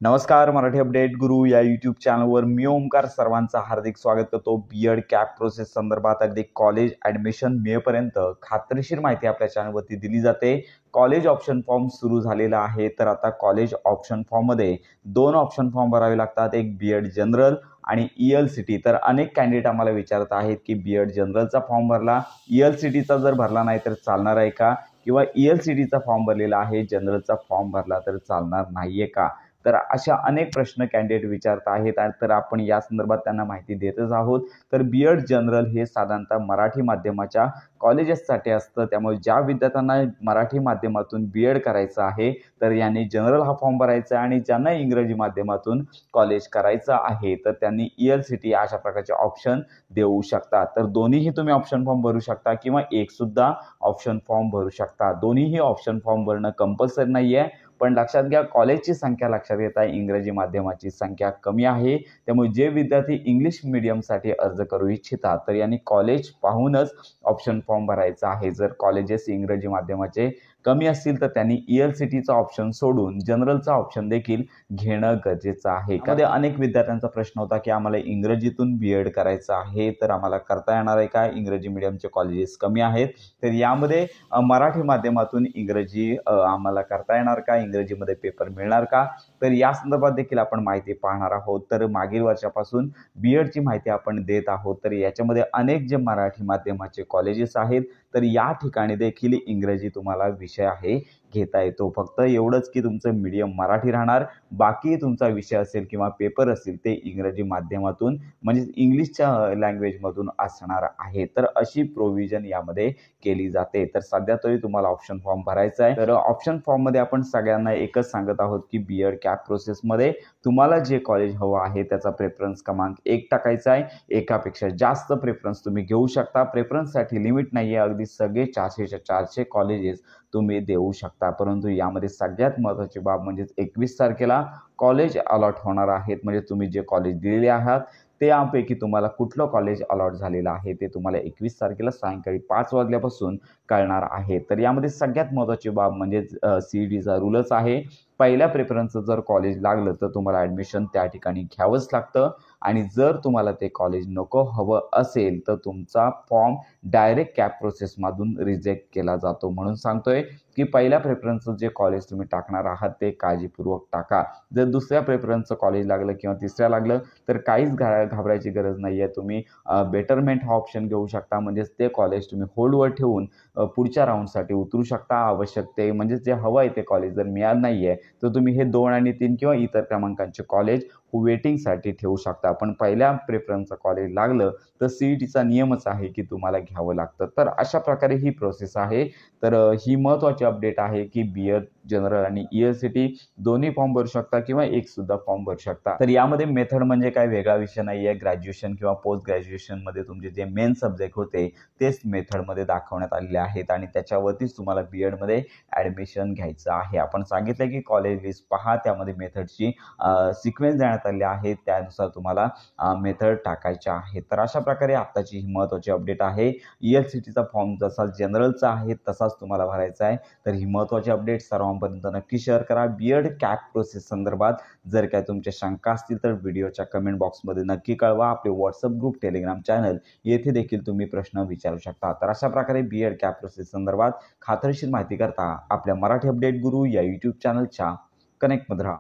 नमस्कार. मराठी अपडेट गुरु या यूट्यूब चॅनलवर मी ओमकार सर्वांचं हार्दिक स्वागत करतो. बीएड कॅप प्रोसेस संदर्भात अगदी कॉलेज ॲडमिशन मेपर्यंत खात्रीशीर माहिती आपल्या चॅनलवरती दिली जाते. कॉलेज ऑप्शन फॉर्म सुरू झालेला आहे. तर आता कॉलेज ऑप्शन फॉर्ममध्ये 2 ऑप्शन फॉर्म भरावे लागतात, एक बीएड जनरल आणि ELCT. तर अनेक कॅन्डिडेट आम्हाला विचारत आहेत की बीएड जनरलचा फॉर्म भरला, ELCTचा जर भरला नाही तर चालणार आहे का, किंवा ELCTचा फॉर्म भरलेला आहे, जनरलचा फॉर्म भरला तर चालणार नाहीये का. तर अशा अनेक प्रश्न कॅन्डिडेट विचारत आहेत आणि तर आपण या संदर्भात त्यांना माहिती देतच आहोत. तर बीएड जनरल हे साधारणतः मराठी माध्यमाच्या कॉलेजेससाठी असतं. त्यामुळे ज्या विद्यार्थ्यांना मराठी माध्यमातून बीएड करायचं आहे तर यांनी जनरल हा फॉर्म भरायचा आहे, आणि ज्यांना इंग्रजी माध्यमातून कॉलेज करायचं आहे तर त्यांनी ELCT अशा प्रकारचे ऑप्शन देऊ शकता. तर दोन्हीही तुम्ही ऑप्शन फॉर्म भरू शकता किंवा एक सुद्धा ऑप्शन फॉर्म भरू शकता. दोन्हीही ऑप्शन फॉर्म भरणं कंपल्सरी नाही आहे. पण लक्षात घ्या, कॉलेजची संख्या लक्षात घेता इंग्रजी माध्यमाची संख्या कमी आहे. त्यामुळे जे विद्यार्थी इंग्लिश मीडियमसाठी अर्ज करू इच्छितात तर यांनी कॉलेज पाहूनच ऑप्शन फॉर्म भरायचा आहे. जर कॉलेजेस इंग्रजी माध्यमाचे कमी असतील तर त्यांनी ELCTचा ऑप्शन सोडून जनरलचा ऑप्शन देखील घेणं गरजेचं आहे. त्यामध्ये अनेक विद्यार्थ्यांचा प्रश्न होता की आम्हाला इंग्रजीतून बीएड करायचं आहे तर आम्हाला करता येणार आहे का, इंग्रजी मीडियमचे कॉलेजेस कमी आहेत. तर यामध्ये मराठी माध्यमातून इंग्रजी आम्हाला करता येणार का, इंग्रजीमध्ये पेपर मिळणार का, तर या संदर्भात देखील आपण माहिती पाहणार आहोत. तर मागील वर्षापासून बीएडची माहिती आपण देत आहोत. तर याच्यामध्ये अनेक जे मराठी माध्यमाचे कॉलेजेस आहेत तर या ठिकाणी देखील इंग्रजी तुम्हाला विषय आहे घेता येतो. फक्त एवढंच की तुमचं मीडियम मराठी राहणार, बाकी तुमचा विषय असेल किंवा पेपर असेल ते इंग्रजी माध्यमातून म्हणजे इंग्लिशच्या लँग्वेजमधून असणार आहे. तर अशी प्रोव्हिजन यामध्ये केली जाते. तर सध्या तरी तुम्हाला ऑप्शन फॉर्म भरायचा आहे. तर ऑप्शन फॉर्ममध्ये आपण सगळ्यांना एकच सांगत आहोत की बीएड कॅप प्रोसेसमध्ये तुम्हाला जे कॉलेज हवं आहे त्याचा प्रेफरन्स क्रमांक 1 टाकायचा आहे. एकापेक्षा जास्त प्रेफरन्स तुम्ही घेऊ शकता. प्रेफरन्ससाठी लिमिट नाही आहे. अगदी सगळे 400च्या 400 कॉलेजेस तुम्ही देऊ शकता. परंतु यामध्ये सगळ्यात महत्त्वाची बाब म्हणजे 21 तारखेला कॉलेज अलॉट होणार आहेत. म्हणजे तुम्ही जे कॉलेज दिलेले आहात त्यापैकी तुम्हाला कुठलं कॉलेज अलॉट झालेलं आहे ते तुम्हाला 21 तारखेला सायंकाळी 5 वाजल्यापासून कळणार आहे. तर यामध्ये सगळ्यात महत्त्वाची बाब म्हणजे CETचा रूलच आहे. पहिल्या प्रेफरन्सचं जर कॉलेज लागलं तर तुम्हाला ॲडमिशन त्या ठिकाणी घ्यावंच लागतं, आणि जर तुम्हाला ते कॉलेज नको हवं असेल तर तुमचा फॉर्म डायरेक्ट कॅप प्रोसेसमधून रिजेक्ट केला जातो. म्हणून सांगतोय की पहिल्या प्रेफरन्सचं जे कॉलेज तुम्ही टाकणार आहात ते काळजीपूर्वक टाका. जर दुसऱ्या प्रेफरन्सचं कॉलेज लागलं किंवा तिसऱ्या लागलं तर काहीच घाबरायची गरज नाही आहे. तुम्ही बेटरमेंट हा ऑप्शन घेऊ शकता. म्हणजेच ते कॉलेज तुम्ही होल्डवर ठेवून पुढच्या राऊंडसाठी उतरू शकता. आवश्यक ते म्हणजे जे हवं आहे ते कॉलेज जर मिळालं नाही आहे तर तुम्ही हे 2 आणि 3 किंवा इतर क्रमांकांचे कॉलेज वेटिंगसाठी ठेवू शकता. पण पहिल्या प्रेफरन्सचं कॉलेज लागलं तर CETचा नियमच आहे की तुम्हाला घ्यावं लागतं. तर अशा प्रकारे ही प्रोसेस आहे. तर ही महत्त्वाची अपडेट आहे की बीएड जनरल आणि ELCT दोन्ही फॉर्म भरू शकता किंवा एक सुद्धा फॉर्म भरू शकता. तर यामध्ये मेथड म्हणजे काय वेगळा विषय नाही आहे. ग्रॅज्युएशन किंवा पोस्ट ग्रॅज्युएशनमध्ये तुमचे जे मेन सब्जेक्ट होते तेच मेथडमध्ये दाखवण्यात आलेले आहेत, आणि त्याच्यावरतीच तुम्हाला बीएडमध्ये ॲडमिशन घ्यायचं आहे. आपण सांगितलं की कॉलेज लिस्ट पहा, त्यामध्ये मेथडची सिक्वेन्स देण्यात आले आहेत, त्यानुसार तुम्हाला मेथड टाकायच्या आहेत. तर अशा प्रकारे आत्ताची ही महत्त्वाची अपडेट आहे. ELCTचा फॉर्म जसा जनरलचा आहे तसाच तुम्हाला भरायचा आहे. तर ही महत्त्वाची अपडेट सर्वांपर्यंत नक्की शेअर करा. बीएड कॅप प्रोसेस संदर्भात जर काय तुमच्या शंका असतील तर व्हिडिओच्या कमेंट बॉक्समध्ये नक्की कळवा. आपले व्हॉट्सअप ग्रुप, टेलिग्राम चॅनल येथे देखील तुम्ही प्रश्न विचारू शकता. तर अशा प्रकारे बीएड कॅप प्रोसेस संदर्भात खात्रीशीर माहिती करता आपल्या मराठी अपडेट गुरु या यूट्यूब चॅनलच्या कनेक्टमध्ये राहा.